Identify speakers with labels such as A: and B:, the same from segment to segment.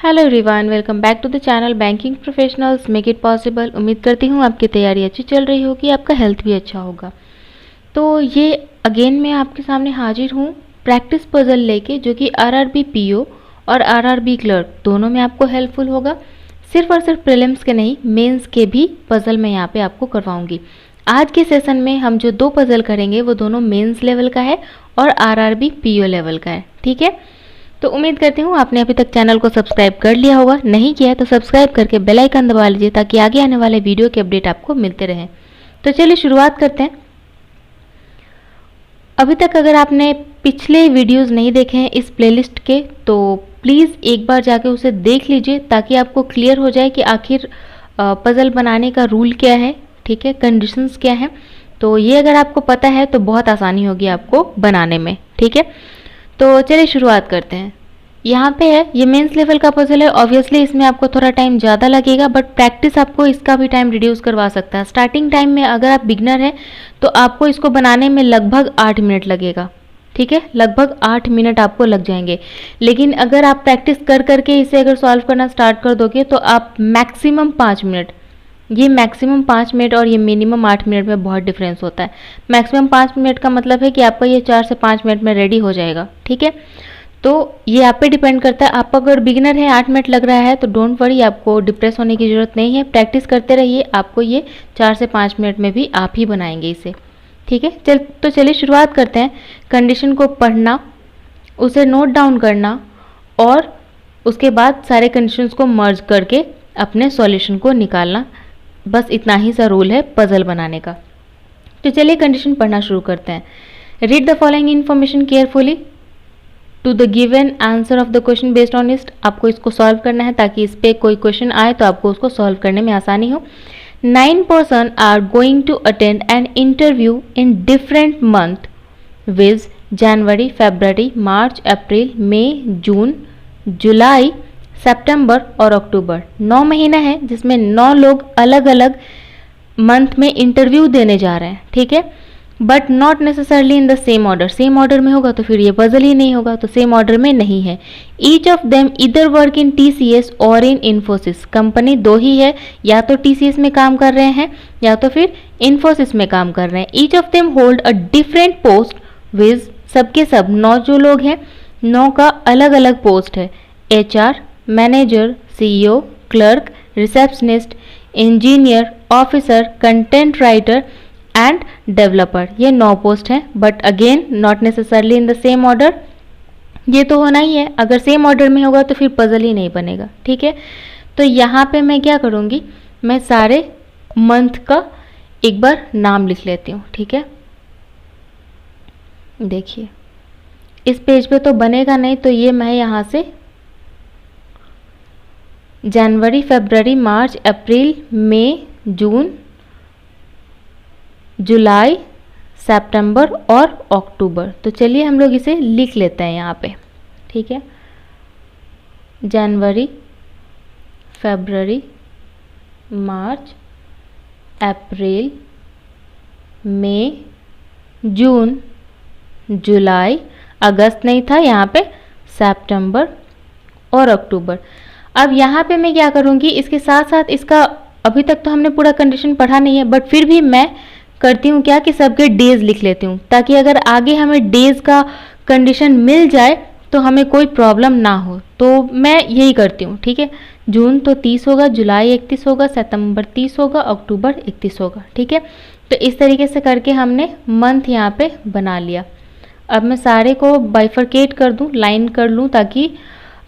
A: Hello everyone, welcome back to the channel banking professionals make it possible. उम्मीद करती हूँ आपकी तैयारी अच्छी चल रही होगी, आपका हेल्थ भी अच्छा होगा। तो ये अगेन मैं आपके सामने हाजिर हूँ प्रैक्टिस पजल लेके, जो कि आरआरबी पीओ और आरआरबी क्लर्क दोनों में आपको हेल्पफुल होगा। सिर्फ और सिर्फ प्रीलिम्स के नहीं, मेंस के भी पजल मैं यहाँ पे आपको करवाऊंगी। आज के सेशन में हम जो दो पजल करेंगे वो दोनों मेंस लेवल का है और आरआरबी पीओ लेवल का है। ठीक है, तो उम्मीद करती हूँ आपने अभी तक चैनल को सब्सक्राइब कर लिया होगा। नहीं किया है तो सब्सक्राइब करके बेल आइकन दबा लीजिए ताकि आगे आने वाले वीडियो के अपडेट आपको मिलते रहें। तो चलिए शुरुआत करते हैं। अभी तक अगर आपने पिछले वीडियोस नहीं देखे हैं इस प्लेलिस्ट के, तो प्लीज़ एक बार जाके उसे देख लीजिए ताकि आपको क्लियर हो जाए कि आखिर पज़ल बनाने का रूल क्या है, ठीक है, कंडीशंस क्या है। तो ये अगर आपको पता है तो बहुत आसानी होगी आपको बनाने में। ठीक है, तो चलिए शुरुआत करते हैं। यहाँ पे है, ये मेंस लेवल का पजल है। ऑब्वियसली इसमें आपको थोड़ा टाइम ज़्यादा लगेगा, बट प्रैक्टिस आपको इसका भी टाइम रिड्यूस करवा सकता है। स्टार्टिंग टाइम में अगर आप बिगनर हैं तो आपको इसको बनाने में लगभग 8 मिनट लगेगा। ठीक है, लगभग 8 मिनट आपको लग जाएंगे। लेकिन अगर आप प्रैक्टिस कर करके इसे अगर सॉल्व करना स्टार्ट कर दोगे तो आप मैक्सिमम 5 मिनट, ये मैक्सिमम 5 मिनट और ये मिनिमम 8 मिनट में बहुत डिफरेंस होता है। मैक्सिमम 5 मिनट का मतलब है कि आपका ये 4 से 5 मिनट में रेडी हो जाएगा। ठीक है, तो ये आप पे डिपेंड करता है। आप अगर बिगिनर है, 8 मिनट लग रहा है तो डोंट वरी, आपको डिप्रेस होने की ज़रूरत नहीं है। प्रैक्टिस करते रहिए, आपको ये 4 से 5 मिनट में भी आप ही बनाएंगे इसे। ठीक है, तो चलिए शुरुआत करते हैं। कंडीशन को पढ़ना, उसे नोट डाउन करना और उसके बाद सारे कंडीशंस को मर्ज करके अपने सॉल्यूशन को निकालना। बस इतना ही सा रूल है पजल बनाने का। तो चलिए कंडीशन पढ़ना शुरू करते हैं। Read the following information carefully to the given answer of the question based on it. आपको इसको सॉल्व करना है ताकि इस पे कोई क्वेश्चन आए तो आपको उसको सॉल्व करने में आसानी हो। 9 person are going to attend an interview in different month viz January, February, March, April, May, June, July, September और अक्टूबर। 9 महीना है जिसमें 9 लोग अलग अलग मंथ में इंटरव्यू देने जा रहे हैं। ठीक है, but not necessarily in the same order. Same order में होगा तो फिर ये पजल ही नहीं होगा, तो सेम ऑर्डर में नहीं है। ईच ऑफ देम इधर वर्क इन टीसीएस और इन इन्फोसिस। कंपनी दो ही है, या तो टीसीएस में काम कर रहे हैं या तो फिर इन्फोसिस में काम कर रहे हैं। Each of them hold a different post viz, सबके सब 9 जो लोग हैं 9 का अलग अलग पोस्ट है। HR, manager, CEO, clerk, receptionist, engineer, officer, content writer end developer. ये 9 पोस्ट हैं, but again not necessarily in the same order. ये तो होना ही है, अगर सेम ऑर्डर में होगा तो फिर पजल ही नहीं बनेगा। ठीक है, तो यहाँ पे मैं क्या करूँगी, मैं सारे मंथ का एक बार नाम लिख लेती हूँ। ठीक है, देखिए इस पेज पे तो बनेगा नहीं, तो ये मैं यहाँ से जनवरी, February, March, April, May, June, July, September और अक्टूबर। तो चलिए हम लोग इसे लिख लेते हैं यहाँ पे। ठीक है, जनवरी, February, March, April, May, June, जुलाई, अगस्त नहीं था यहाँ पे, सितंबर और अक्टूबर। अब यहाँ पे मैं क्या करूँगी, इसके साथ साथ इसका, अभी तक तो हमने पूरा कंडीशन पढ़ा नहीं है, बट फिर भी मैं करती हूँ क्या कि सबके डेज लिख लेती हूँ, ताकि अगर आगे हमें डेज का कंडीशन मिल जाए तो हमें कोई प्रॉब्लम ना हो। तो मैं यही करती हूँ। ठीक है, जून तो 30 होगा, जुलाई 31 होगा, सितंबर 30 होगा, अक्टूबर 31 होगा। ठीक है, तो इस तरीके से करके हमने मंथ यहाँ पे बना लिया। अब मैं सारे को बाइफरकेट कर दूँ, लाइन कर लूँ, ताकि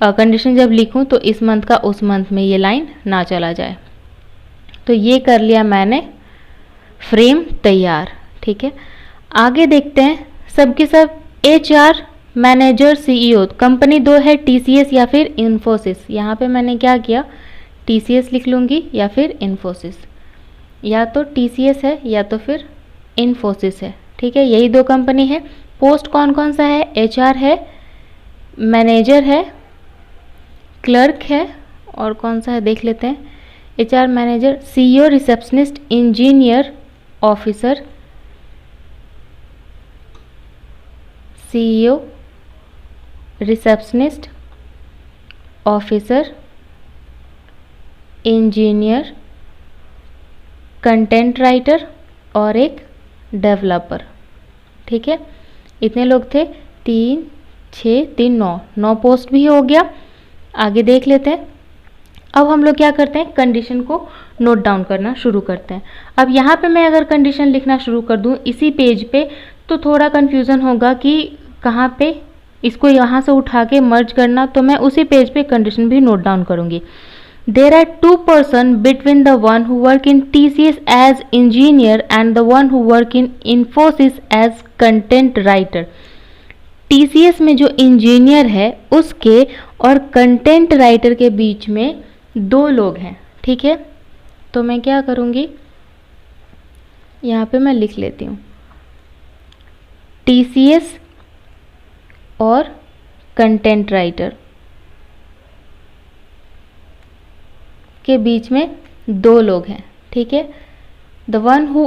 A: कंडीशन जब लिखूँ तो इस मंथ का उस मंथ में ये लाइन ना चला जाए। तो ये कर लिया मैंने, फ्रेम तैयार। ठीक है, आगे देखते हैं। सबके सब एचआर, मैनेजर, सीईओ, कंपनी दो है, टीसीएस या फिर इन्फोसिस। यहाँ पे मैंने क्या किया, टीसीएस लिख लूँगी या फिर इन्फोसिस, या तो टीसीएस है या तो फिर इन्फोसिस है। ठीक है, यही दो कंपनी है। पोस्ट कौन कौन सा है, एचआर है, मैनेजर है, क्लर्क है, और कौन सा है देख लेते हैं, HR, manager, CEO, receptionist, engineer, officer, CEO, receptionist, officer, engineer, content writer और एक डेवलपर। ठीक है, इतने लोग थे, 3 6 3 9 पोस्ट भी हो गया। आगे देख लेते हैं। अब हम लोग क्या करते हैं, कंडीशन को नोट डाउन करना शुरू करते हैं। अब यहाँ पे मैं अगर कंडीशन लिखना शुरू कर दूँ इसी पेज पे तो थोड़ा कन्फ्यूज़न होगा कि कहाँ पे इसको यहाँ से उठा के मर्ज करना, तो मैं उसी पेज पे कंडीशन भी नोट डाउन करूँगी। There are 2 persons between the one who work in TCS as engineer and the one who work in Infosys as content writer. TCS में जो इंजीनियर है उसके और कंटेंट राइटर के बीच में 2 लोग हैं। ठीक है, तो मैं क्या करूँगी, यहाँ पे मैं लिख लेती हूँ TCS और कंटेंट राइटर के बीच में 2 लोग हैं। ठीक है, the one who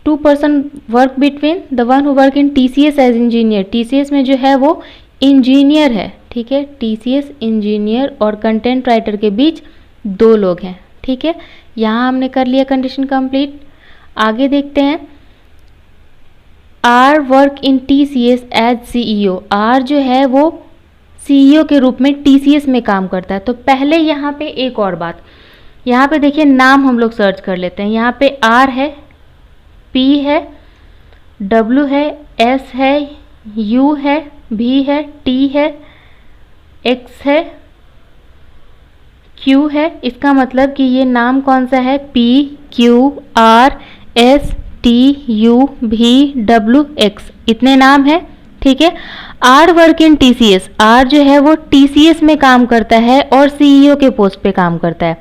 A: 2 person work between the one who work in TCS as engineer. TCS में जो है वो इंजीनियर है। ठीक है, TCS इंजीनियर और कंटेंट राइटर के बीच 2 लोग हैं। ठीक है, यहाँ हमने कर लिया कंडीशन कंप्लीट। आगे देखते हैं, R work in TCS as CEO। R जो है वो CEO के रूप में TCS में काम करता है। तो पहले यहाँ पे एक और बात, यहाँ पे देखिए नाम हम लोग सर्च कर लेते हैं। यहाँ पे R है, P है, W है, S है, U है, V है, T है, X है, Q है। इसका मतलब कि ये नाम कौन सा है, P Q R S T U V W X, इतने नाम है। ठीक है, R work in TCS। R जो है वो TCS में काम करता है और CEO के पोस्ट पे काम करता है।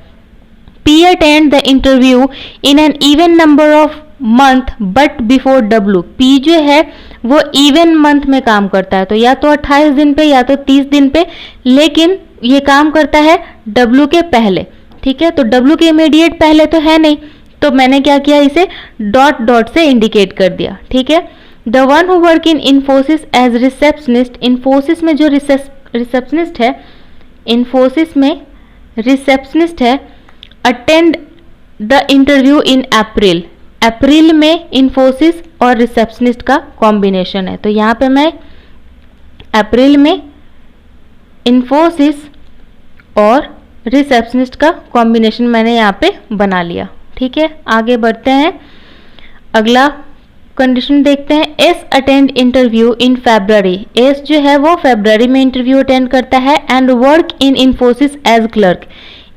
A: P attend the interview in an even number of month but before W। P जो है वो इवन मंथ में काम करता है, तो या तो 28 दिन पे या तो 30 दिन पे, लेकिन ये काम करता है W के पहले। ठीक है, तो W के इमीडिएट पहले तो है नहीं, तो मैंने क्या किया, इसे डॉट डॉट से इंडिकेट कर दिया। ठीक है, the one who work in Infosys as receptionist. Infosys में जो रिसेप्शनिस्ट है, इन्फोसिस में रिसेप्शनिस्ट है, attend the interview in April. April में इन्फोसिस और रिसेप्शनिस्ट का कॉम्बिनेशन है, तो यहाँ पे मैं अप्रैल में इन्फोसिस और रिसेप्शनिस्ट का कॉम्बिनेशन मैंने यहाँ पे बना लिया। ठीक है, आगे बढ़ते हैं, अगला कंडीशन देखते हैं। S attend interview in February. S जो है वो फरवरी में इंटरव्यू अटेंड करता है and work in Infosys as clerk.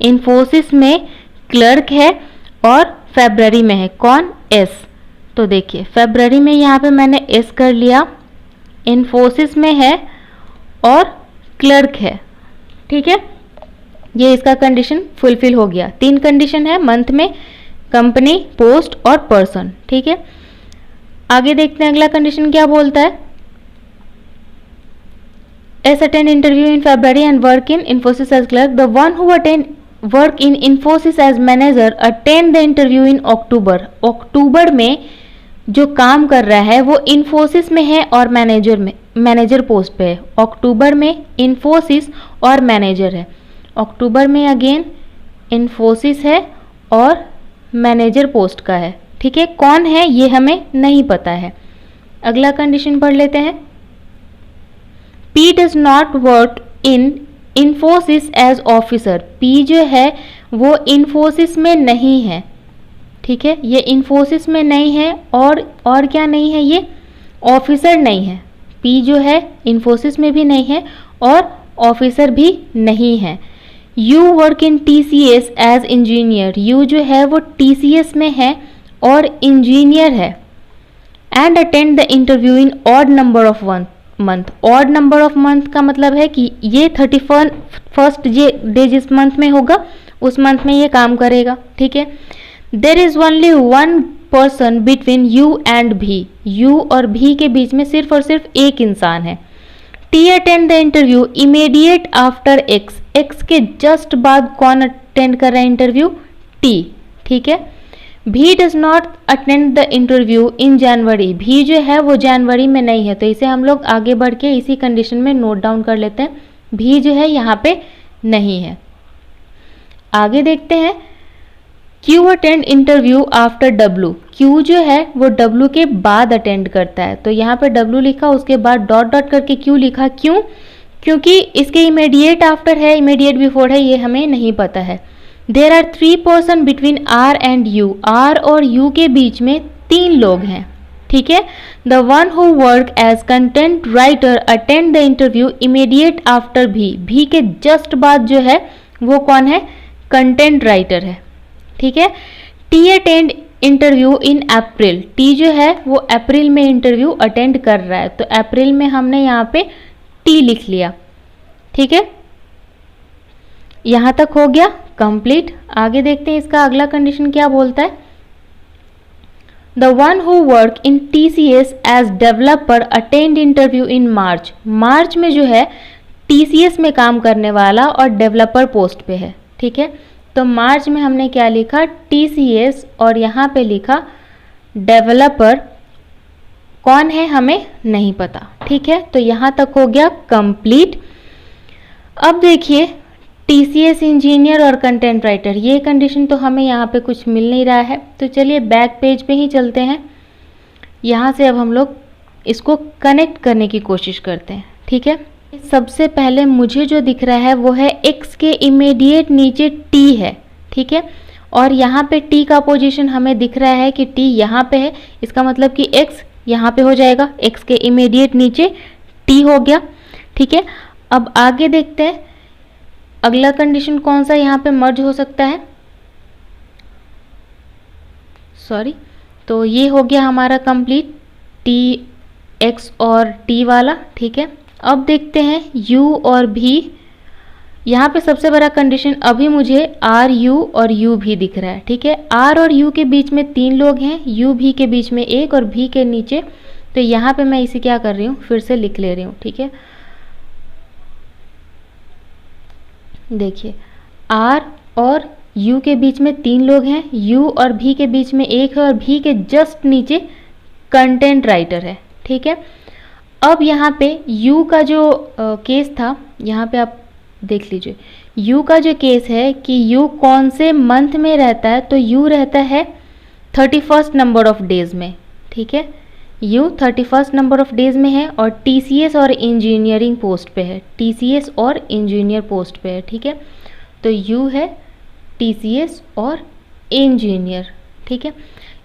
A: Infosys में क्लर्क है और फरवरी में है कौन, एस। तो देखिए फरवरी में यहाँ पे मैंने एस कर लिया, इन्फोसिस में है और क्लर्क है। ठीक है, ये इसका कंडीशन फुलफिल हो गया। 3 कंडीशन है, मंथ में, कंपनी, पोस्ट और पर्सन। ठीक है, आगे देखते हैं अगला कंडीशन क्या बोलता है। As attend interview in February and work in Infosys as clerk. The one who attend work in Infosys as manager attend the interview in October. अक्टूबर में जो काम कर रहा है वो Infosys में है और मैनेजर पोस्ट पे है। अक्टूबर में Infosys और मैनेजर है। अक्टूबर में अगेन Infosys है और मैनेजर पोस्ट का है। ठीक है, कौन है ये हमें नहीं पता है। अगला कंडीशन पढ़ लेते हैं। P does not work in Infosys as officer. P जो है वो Infosys में नहीं है। ठीक है, ये Infosys में नहीं है और क्या नहीं है, ये ऑफिसर नहीं है। P जो है Infosys में भी नहीं है और ऑफिसर भी नहीं है। U work in TCS as engineer. U जो है वो TCS में है और इंजीनियर है। And attend the interview in odd number of month. Odd number of month का मतलब है कि ये 31st डे जिस मंथ में होगा उस मंथ में ये काम करेगा। ठीक है, there is only 1 person between you and भी। यू और भी के बीच में सिर्फ और सिर्फ एक इंसान है। T attend the interview immediate after x. X के जस्ट बाद कौन अटेंड कर रहा है इंटरव्यू, टी। ठीक है, B does not attend the interview in January. B जो है वो जनवरी में नहीं है, तो इसे हम लोग आगे बढ़ के इसी कंडीशन में नोट डाउन कर लेते हैं। भी जो है यहाँ पे नहीं है। आगे देखते हैं, Q attend interview after W. Q जो है वो डब्लू के बाद अटेंड करता है, तो यहाँ पे डब्लू लिखा, उसके बाद डॉट डॉट करके क्यू लिखा। क्यों? क्योंकि इसके इमीडिएट आफ्टर है, इमीडिएट बिफोर है, ये हमें नहीं पता है। There are 3 person between R and U. R और यू के बीच में 3 लोग हैं, ठीक है। The one who work as content writer attend the interview immediate after B. B के जस्ट बाद जो है वो कौन है? कंटेंट राइटर है, ठीक है। T attend interview in April. T जो है वो अप्रैल में इंटरव्यू अटेंड कर रहा है, तो अप्रैल में हमने यहाँ पे टी लिख लिया, ठीक है। यहां तक हो गया कंप्लीट। आगे देखते हैं इसका अगला कंडीशन क्या बोलता है। The one who work in TCS as developer attend interview in March. मार्च में जो है TCS में काम करने वाला और डेवलपर पोस्ट पे है, ठीक है। तो मार्च में हमने क्या लिखा? TCS, और यहाँ पे लिखा डेवलपर। कौन है हमें नहीं पता, ठीक है। तो यहाँ तक हो गया कंप्लीट। अब देखिए TCS इंजीनियर और कंटेंट राइटर, ये कंडीशन तो हमें यहाँ पे कुछ मिल नहीं रहा है, तो चलिए बैक पेज पे ही चलते हैं। यहाँ से अब हम लोग इसको कनेक्ट करने की कोशिश करते हैं, ठीक है। सबसे पहले मुझे जो दिख रहा है वो है X के इमीडिएट नीचे T है, ठीक है। और यहाँ पे T का पोजीशन हमें दिख रहा है कि T यहाँ पे है, इसका मतलब कि X यहाँ पे हो जाएगा। X के इमीडिएट नीचे T हो गया, ठीक है। अब आगे देखते हैं अगला कंडीशन कौन सा यहाँ पे मर्ज हो सकता है। सॉरी, तो ये हो गया हमारा कंप्लीट T, X और T वाला, ठीक है। अब देखते हैं U और V। यहाँ पे सबसे बड़ा कंडीशन अभी मुझे R, U और U भी दिख रहा है, ठीक है। R और U के बीच में 3 लोग हैं, U V के बीच में 1 और V के नीचे। तो यहाँ पे मैं इसे क्या कर रही हूँ, फिर से लिख ले रही हूँ, ठीक है। देखिए R और U के बीच में 3 लोग हैं, U और V के बीच में 1 है और V के जस्ट नीचे कंटेंट राइटर है, ठीक है। अब यहाँ पे U का जो केस था, यहाँ पे आप देख लीजिए। U का जो केस है कि U कौन से मंथ में रहता है, तो U रहता है 31st नंबर ऑफ डेज में, ठीक है। U 31st number of days में है और TCS और इंजीनियरिंग पोस्ट पे है, TCS और इंजीनियर पोस्ट पे है, ठीक है। तो U है TCS और इंजीनियर, ठीक है।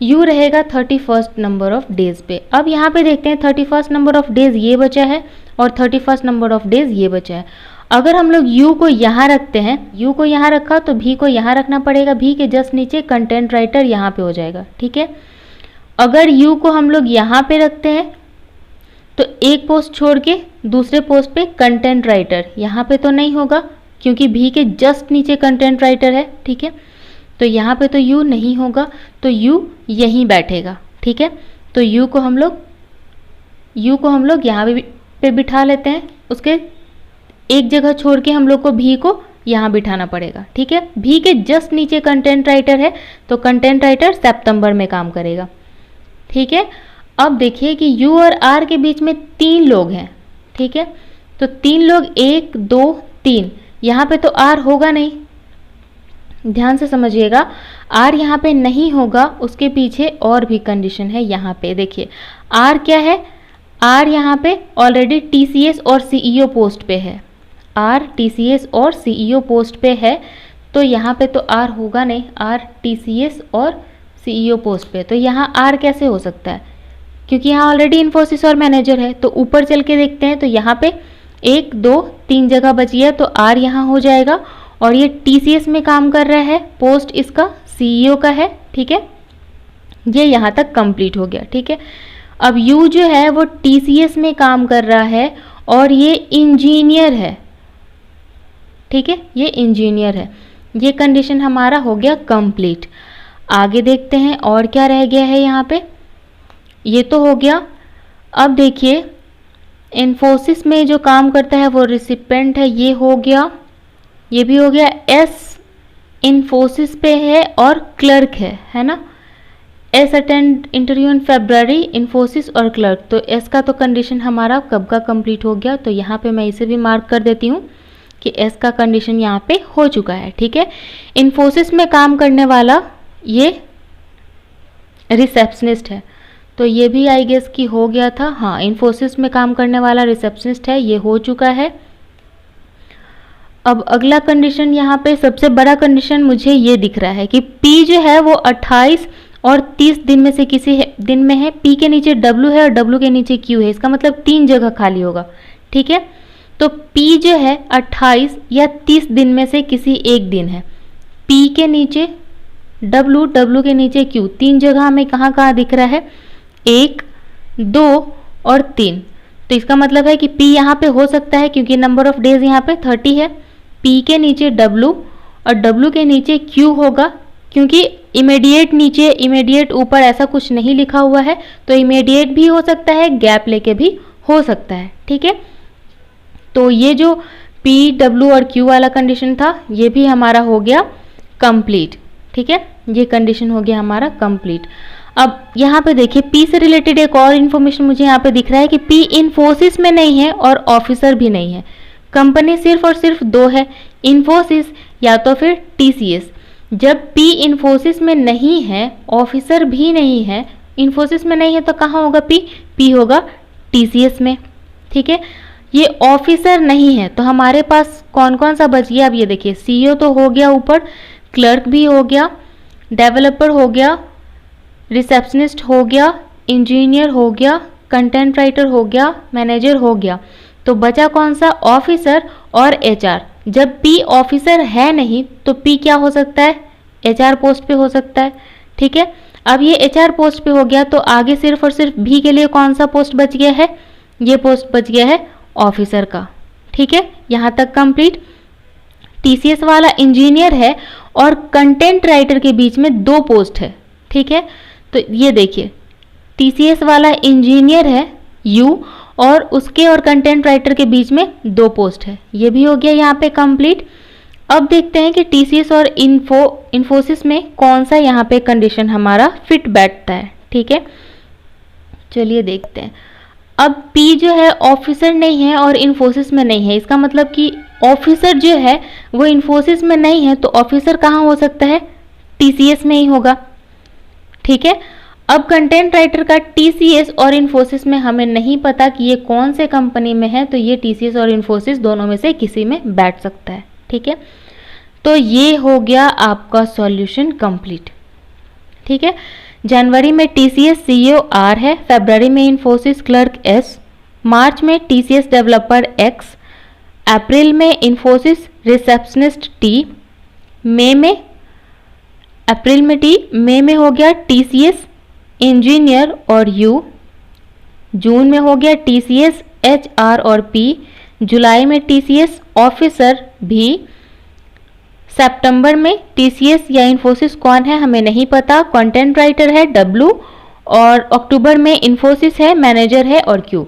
A: U रहेगा 31st नंबर ऑफ डेज पे। अब यहाँ पे देखते हैं 31st नंबर ऑफ डेज ये बचा है और 31st नंबर ऑफ डेज ये बचा है। अगर हम लोग U को यहाँ रखते हैं, U को यहाँ रखा तो V को यहाँ रखना पड़ेगा, V के जस्ट नीचे कंटेंट राइटर यहाँ पे हो जाएगा, ठीक है। अगर U को हम लोग यहाँ पे रखते हैं तो एक पोस्ट छोड़ के दूसरे पोस्ट पे कंटेंट राइटर, यहाँ पे तो नहीं होगा क्योंकि V के जस्ट नीचे कंटेंट राइटर है, ठीक है। तो यहाँ पे तो U नहीं होगा, तो U यहीं बैठेगा, ठीक है। तो U को हम लोग यहाँ पे बिठा लेते हैं, उसके एक जगह छोड़ के हम लोग को V को यहाँ बिठाना पड़ेगा, ठीक है। V के जस्ट नीचे कंटेंट राइटर है, तो कंटेंट राइटर सितंबर में काम करेगा, ठीक है। अब देखिए कि U और R के बीच में 3 लोग हैं, ठीक है। तो 3 लोग 1 2 3, यहाँ पे तो R होगा नहीं, ध्यान से समझिएगा। R यहाँ पे नहीं होगा, उसके पीछे और भी कंडीशन है। यहाँ पे देखिए R क्या है, R यहाँ पे ऑलरेडी TCS और CEO पोस्ट पे है, R TCS और CEO पोस्ट पे है, तो यहाँ पे तो R होगा नहीं, R TCS और CEO पोस्ट पे। तो यहाँ R कैसे हो सकता है, क्योंकि यहाँ ऑलरेडी इन्फोसिस और मैनेजर है। तो ऊपर चल के देखते हैं, तो यहाँ पे 1 2 3 जगह बची है, तो R यहाँ हो जाएगा। और ये TCS में काम कर रहा है, पोस्ट इसका CEO का है, ठीक है। ये यहाँ तक कंप्लीट हो गया, ठीक है। अब U जो है वो TCS में काम कर रहा है और ये इंजीनियर है, ठीक है, ये इंजीनियर है। ये कंडीशन हमारा हो गया कंप्लीट। आगे देखते हैं और क्या रह गया है यहाँ पे। ये तो हो गया। अब देखिए इन्फोसिस में जो काम करता है वो रिसिपेंट है, ये हो गया, ये भी हो गया। S इन्फोसिस पे है और क्लर्क है ना। S अटेंड इंटरव्यू इन फरवरी, इन्फोसिस और क्लर्क। तो S का तो कंडीशन हमारा कब का कंप्लीट हो गया, तो यहाँ पे मैं इसे भी मार्क कर देती हूँ कि एस का कंडीशन यहाँ पे हो चुका है। ठीक है, इन्फोसिस में काम करने वाला ये रिसेप्शनिस्ट है, तो ये भी आई गेस कि हो गया था। हाँ, इन्फोसिस में काम करने वाला रिसेप्शनिस्ट है, ये हो चुका है। अब अगला कंडीशन यहाँ पे सबसे बड़ा कंडीशन मुझे ये दिख रहा है कि P जो है वो 28 और 30 दिन में से किसी दिन में है। P के नीचे W है और W के नीचे Q है, इसका मतलब 3 जगह खाली होगा। ठीक है, तो P जो है 28 या 30 दिन में से किसी एक दिन है। P के नीचे W, W के नीचे Q, 3 जगह हमें कहाँ कहाँ दिख रहा है, 1, 2 और 3। तो इसका मतलब है कि P यहाँ पे हो सकता है क्योंकि नंबर ऑफ डेज यहाँ पे 30 है। P के नीचे W और W के नीचे Q होगा, क्योंकि इमीडिएट नीचे इमीडिएट ऊपर ऐसा कुछ नहीं लिखा हुआ है, तो इमीडिएट भी हो सकता है, गैप लेके भी हो सकता है। ठीक है, तो ये जो P, W और Q वाला कंडीशन था ये भी हमारा हो गया कंप्लीट। ठीक है, ये कंडीशन हो गया हमारा कंप्लीट। अब यहाँ पे देखिए P से रिलेटेड एक और इन्फॉर्मेशन मुझे यहाँ पे दिख रहा है कि P इन्फोसिस में नहीं है और ऑफिसर भी नहीं है। कंपनी सिर्फ और सिर्फ 2 है, इन्फोसिस या तो फिर TCS। जब P इन्फोसिस में नहीं है, ऑफिसर भी नहीं है, इन्फोसिस में नहीं है तो कहाँ होगा P? P होगा TCS में। ठीक है, ये ऑफिसर नहीं है तो हमारे पास कौन कौन सा बच गया? अब ये देखिए, CEO तो हो गया ऊपर, क्लर्क भी हो गया, डेवलपर हो गया, रिसेप्शनिस्ट हो गया, इंजीनियर हो गया, कंटेंट राइटर हो गया, मैनेजर हो गया। तो बचा कौन सा? ऑफिसर और HR। जब P ऑफिसर है नहीं तो P क्या हो सकता है? HR पोस्ट पे हो सकता है। ठीक है, अब ये HR पोस्ट पे हो गया तो आगे सिर्फ और सिर्फ V के लिए कौन सा पोस्ट बच गया है? ये पोस्ट बच गया है ऑफिसर का। ठीक है, यहाँ तक कंप्लीट। TCS वाला इंजीनियर है और कंटेंट राइटर के बीच में 2 पोस्ट है। ठीक है, तो ये देखिए TCS वाला इंजीनियर है U और उसके और कंटेंट राइटर के बीच में 2 पोस्ट है, ये भी हो गया यहाँ पे कंप्लीट। अब देखते हैं कि TCS और इन्फोसिस में कौन सा यहाँ पे कंडीशन हमारा फिट बैठता है। ठीक है, चलिए देखते हैं। अब P जो है ऑफिसर नहीं है और इन्फोसिस में नहीं है, इसका मतलब कि ऑफिसर जो है वो इन्फोसिस में नहीं है तो ऑफिसर कहाँ हो सकता है? TCS में ही होगा। ठीक है, अब कंटेंट राइटर का TCS और इन्फोसिस में हमें नहीं पता कि ये कौन से कंपनी में है, तो ये TCS और इन्फोसिस दोनों में से किसी में बैठ सकता है। ठीक है, तो ये हो गया आपका सॉल्यूशन कंप्लीट। ठीक है, जनवरी में TCS CEO R है, फरवरी में इन्फोसिस क्लर्क S, मार्च में TCS डेवलपर X, अप्रैल में इन्फोसिस रिसेप्शनिस्ट T, अप्रैल में T, मई में हो गया TCS इंजीनियर और U, जून में हो गया TCS HR और P, जुलाई में TCS ऑफिसर भी, सितंबर में TCS या इन्फोसिस कौन है हमें नहीं पता, कंटेंट राइटर है W, और अक्टूबर में इन्फोसिस है, मैनेजर है और Q।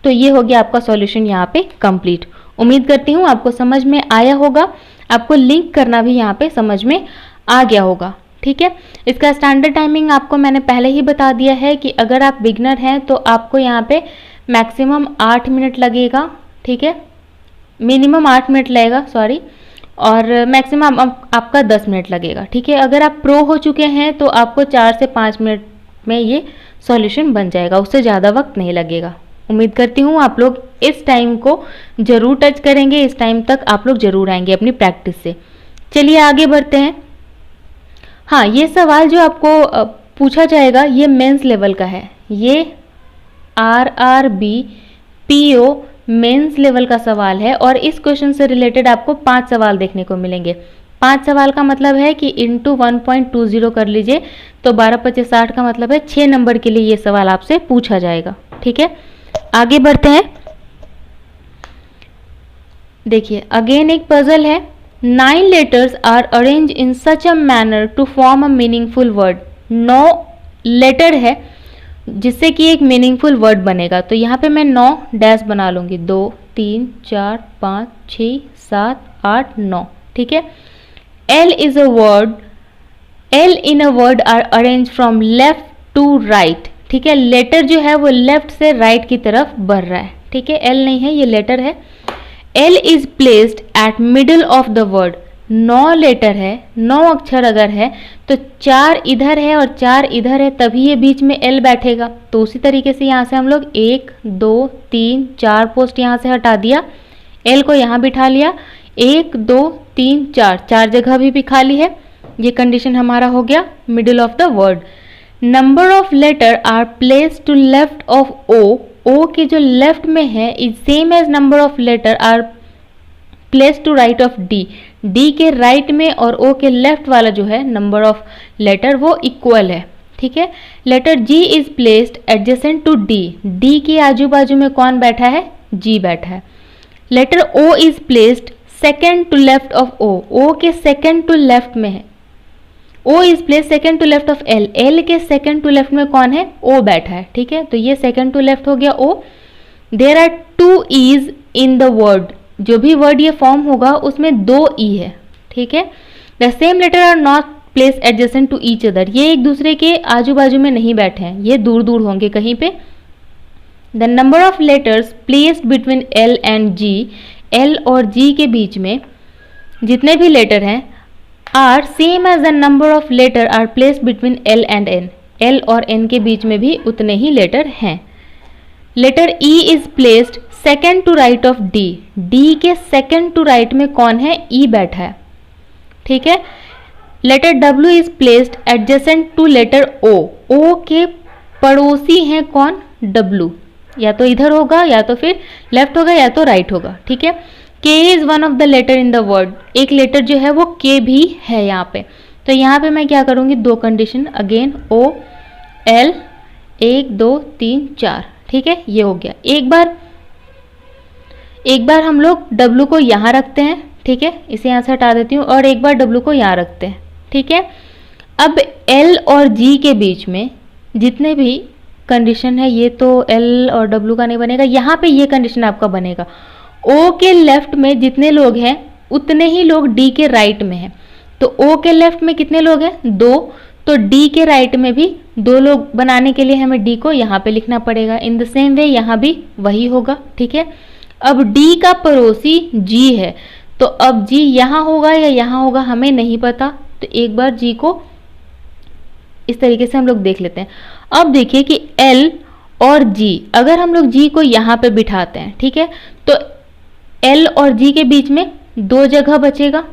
A: तो ये हो गया आपका सॉल्यूशन यहाँ पे कंप्लीट। उम्मीद करती हूँ आपको समझ में आया होगा, आपको लिंक करना भी यहाँ पे समझ में आ गया होगा। ठीक है, इसका स्टैंडर्ड टाइमिंग आपको मैंने पहले ही बता दिया है कि अगर आप बिगनर हैं तो आपको यहाँ पे मैक्सिमम 8 मिनट लगेगा। ठीक है, मिनिमम 8 मिनट लगेगा, सॉरी, और मैक्सिमम आपका 10 मिनट लगेगा। ठीक है, अगर आप प्रो हो चुके हैं तो आपको 4 से 5 मिनट में ये सॉल्यूशन बन जाएगा, उससे ज़्यादा वक्त नहीं लगेगा। उम्मीद करती हूँ आप लोग इस टाइम को ज़रूर टच करेंगे, इस टाइम तक आप लोग ज़रूर आएंगे अपनी प्रैक्टिस से। चलिए आगे बढ़ते हैं। हाँ, ये सवाल जो आपको पूछा जाएगा ये मेंस लेवल का है, ये RRB PO मेंस लेवल का सवाल है और इस क्वेश्चन से रिलेटेड आपको 5 सवाल देखने को मिलेंगे। 5 सवाल का मतलब है कि इंटू 1.20 कर लीजिए तो 12×5=60 का मतलब है 6 नंबर के लिए ये सवाल आपसे पूछा जाएगा। ठीक है, आगे बढ़ते हैं। देखिए अगेन एक पजल है। 9 letters are arranged in such a manner to form a meaningful word। 9 letter है जिससे कि एक मीनिंगफुल वर्ड बनेगा, तो यहाँ पे मैं 9 डैश बना लूँगी, 2 3 4 5 6 7 8 9। ठीक है, L is a word, L in a word are arranged from left to right। ठीक है, लेटर जो है वो लेफ्ट से राइट की तरफ बढ़ रहा है। ठीक है, L नहीं है, ये लेटर है। L is placed at middle of the word. 9 letter है, 9 अक्षर अगर है तो 4 इधर है और 4 इधर है, तभी ये बीच में L बैठेगा। तो उसी तरीके से यहाँ से हम लोग 1 2 3 4 पोस्ट यहाँ से हटा दिया, L को यहाँ बिठा लिया, 1 2 3 4, 4 जगह भी खाली है। ये कंडीशन हमारा हो गया middle of the word. Number of letter are place to left of O. O के जो लेफ्ट में है is same as number of letter are place to right of D. D के राइट में और ओ के लेफ्ट वाला जो है नंबर ऑफ लेटर वो इक्वल है, ठीक है। Letter G is placed adjacent to D. D के आजू बाजू में कौन बैठा है? जी बैठा है। Letter O is placed second to left of O. O के सेकेंड टू लेफ्ट में है। O is place second to left of L। L के सेकेंड टू लेफ्ट में कौन है? O बैठा है, ठीक है। तो ये सेकेंड टू लेफ्ट हो गया O। There are 2 E's in the word. जो भी वर्ड ये फॉर्म होगा उसमें 2 E है, ठीक है। The same letter are not place adjacent to each other. ये एक दूसरे के आजू बाजू में नहीं बैठे हैं, ये दूर दूर होंगे कहीं पे। The number of letters placed between L and G। L और G के बीच में जितने भी लेटर हैं are same as the number of letter are place between L and N। L और N के बीच में भी उतने ही लेटर हैं। Letter E is placed second to right of D। D के सेकेंड टू राइट में कौन है? E बैठा है, ठीक है। Letter W is placed adjacent to letter O। O के पड़ोसी हैं कौन? W। या तो इधर होगा या तो फिर लेफ्ट होगा या तो राइट होगा, ठीक है। K is one of the letter in the word. एक लेटर जो है वो K भी है यहाँ पे। तो यहाँ पे मैं क्या करूँगी? 2 कंडीशन अगेन O L 1 2 3 4, ठीक है। ये हो गया। एक बार हम लोग W को यहाँ रखते हैं, ठीक है। इसे यहाँ से हटा देती हूँ और एक बार W को यहाँ रखते हैं, ठीक है। अब L और G के बीच में जितने भी कंडीशन है, ये तो L और W का नहीं बनेगा, यहाँ पे ये कंडीशन आपका बनेगा। O के लेफ्ट में जितने लोग हैं उतने ही लोग D के राइट में हैं। तो O के लेफ्ट में कितने लोग हैं? 2। तो D के राइट में भी 2 लोग बनाने के लिए हमें D को यहाँ पे लिखना पड़ेगा। इन द सेम वे यहाँ भी वही होगा, ठीक है। अब D का पड़ोसी G है, तो अब G यहाँ होगा या यहाँ होगा हमें नहीं पता। तो एक बार G को इस तरीके से हम लोग देख लेते हैं। अब देखिए कि L और G, अगर हम लोग G को यहाँ पे बिठाते हैं, ठीक है, तो L और G के बीच में 2 जगह बचेगा।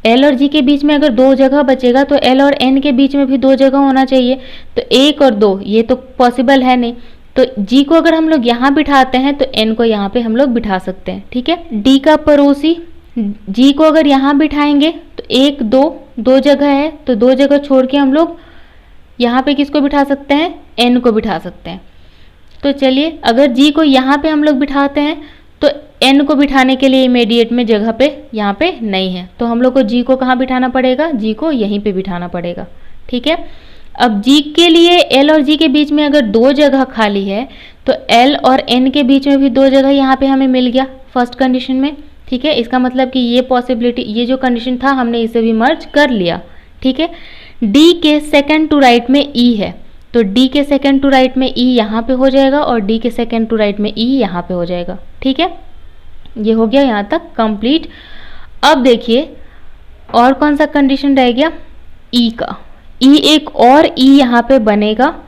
A: L और G के बीच में अगर 2 जगह बचेगा तो L और N के बीच में भी 2 जगह होना चाहिए। तो 1 और 2 ये तो पॉसिबल है नहीं। तो G को अगर हम लोग यहाँ बिठाते हैं तो N को यहाँ पे हम लोग बिठा सकते हैं, ठीक है। D का पड़ोसी G को अगर यहाँ बिठाएंगे तो 1 2 जगह है, तो 2 जगह छोड़ के हम लोग यहाँ पे किसको बिठा सकते हैं? N को बिठा सकते हैं। तो चलिए, अगर G को यहाँ पे हम लोग बिठाते हैं तो N को बिठाने के लिए इमीडिएट में जगह पे यहाँ पे नहीं है, तो हम लोग को G को कहाँ बिठाना पड़ेगा? G को यहीं पे बिठाना पड़ेगा, ठीक है। अब G के लिए L और G के बीच में अगर 2 जगह खाली है तो L और N के बीच में भी 2 जगह यहाँ पे हमें मिल गया फर्स्ट कंडीशन में, ठीक है। इसका मतलब कि ये पॉसिबिलिटी, ये जो कंडीशन था हमने इसे भी मर्ज कर लिया, ठीक है। D के सेकेंड टू राइट में E है, तो D के सेकेंड टू राइट में E यहाँ पे हो जाएगा और D के सेकेंड टू राइट में E यहाँ पे हो जाएगा, ठीक है। ये हो गया यहाँ तक कंप्लीट। अब देखिए और कौन सा कंडीशन रह गया? E का। E एक और E यहाँ पे बनेगा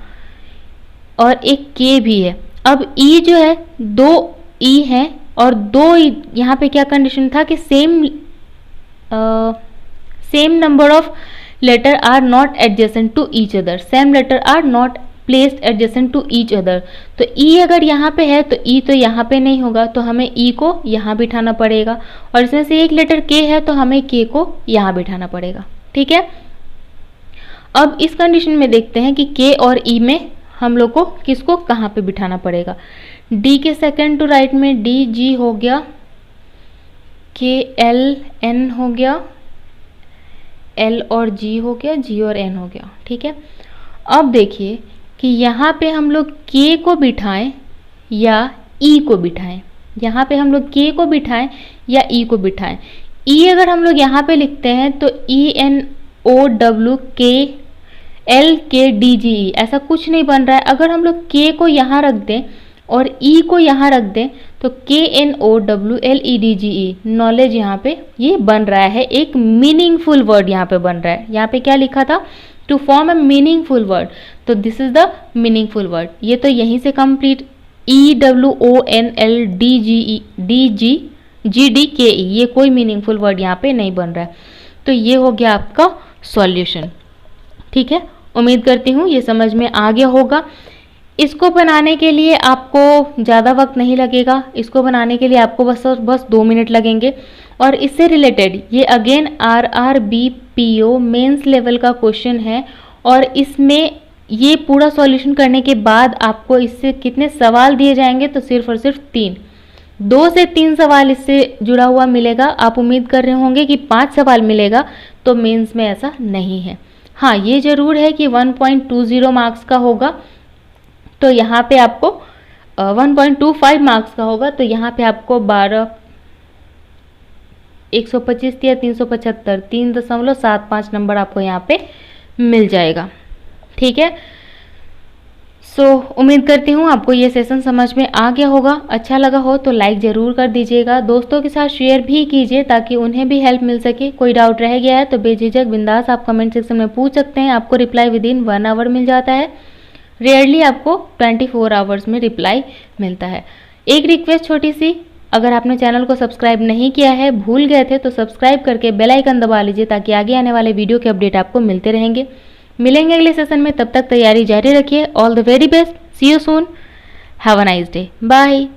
A: और एक K भी है। अब E जो है 2 E है और 2 यहाँ पे क्या कंडीशन था कि same number of letter are not adjacent to each other. Same letter are not placed adjacent to each other. तो E अगर यहाँ पे है तो E तो यहाँ पे नहीं होगा, तो हमें E को यहाँ बिठाना पड़ेगा। और इसमें से एक लेटर K है तो हमें K को यहाँ बिठाना पड़ेगा, ठीक है। अब इस कंडीशन में देखते हैं कि K और E में हम लोग को किसको कहाँ पे बिठाना पड़ेगा। D के सेकेंड टू राइट में D G हो गया, K L N हो गया, L और G हो गया, G और N हो गया, ठीक है। अब देखिए कि यहाँ पे हम लोग K को बिठाएं या E को बिठाएं। यहाँ पे हम लोग K को बिठाएं या E को बिठाएं। E अगर हम लोग यहाँ पे लिखते हैं तो ENOWK LKDGE ऐसा कुछ नहीं बन रहा है। अगर हम लोग K को यहाँ रख दें और E को यहाँ रख दें तो KNOWLEDGE नॉलेज यहाँ पे ये बन रहा है, एक मीनिंगफुल वर्ड यहाँ पे बन रहा है। यहाँ पे क्या लिखा था, to form a meaningful word, तो this is the meaningful word. ये तो यहीं से कंप्लीट, EWONLDGEDGDKE ये कोई मीनिंगफुल वर्ड यहाँ पे नहीं बन रहा है। तो ये हो गया आपका सॉल्यूशन। ठीक है, उम्मीद करती हूँ ये समझ में आ गया होगा। इसको बनाने के लिए आपको ज़्यादा वक्त नहीं लगेगा, इसको बनाने के लिए आपको बस 2 मिनट लगेंगे। और इससे रिलेटेड ये अगेन RRBPO मेंस लेवल का क्वेश्चन है, और इसमें ये पूरा सॉल्यूशन करने के बाद आपको इससे कितने सवाल दिए जाएंगे, तो सिर्फ और सिर्फ 3, 2 से 3 सवाल इससे जुड़ा हुआ मिलेगा। आप उम्मीद कर रहे होंगे कि 5 सवाल मिलेगा, तो मेंस में ऐसा नहीं है। हाँ, ये ज़रूर है कि 1.20 मार्क्स का होगा, तो यहाँ पे आपको 1.25 मार्क्स का होगा, तो यहाँ पे आपको 125 या 375 3.75 नंबर आपको यहाँ पे मिल जाएगा। ठीक है, उम्मीद करती हूँ आपको ये सेशन समझ में आ गया होगा। अच्छा लगा हो तो लाइक ज़रूर कर दीजिएगा, दोस्तों के साथ शेयर भी कीजिए ताकि उन्हें भी हेल्प मिल सके। कोई डाउट रह गया है तो बेझिझक बिंदास आप कमेंट सेक्शन में पूछ सकते हैं, आपको रिप्लाई विदिन 1 आवर मिल जाता है। रेयरली आपको 24 आवर्स में रिप्लाई मिलता है। एक रिक्वेस्ट छोटी सी, अगर आपने चैनल को सब्सक्राइब नहीं किया है, भूल गए थे, तो सब्सक्राइब करके बेल आइकन दबा लीजिए ताकि आगे आने वाले वीडियो के अपडेट आपको मिलते रहेंगे। मिलेंगे अगले सेशन में, तब तक तैयारी जारी रखिए। All the very best, see you soon, have a nice day, bye.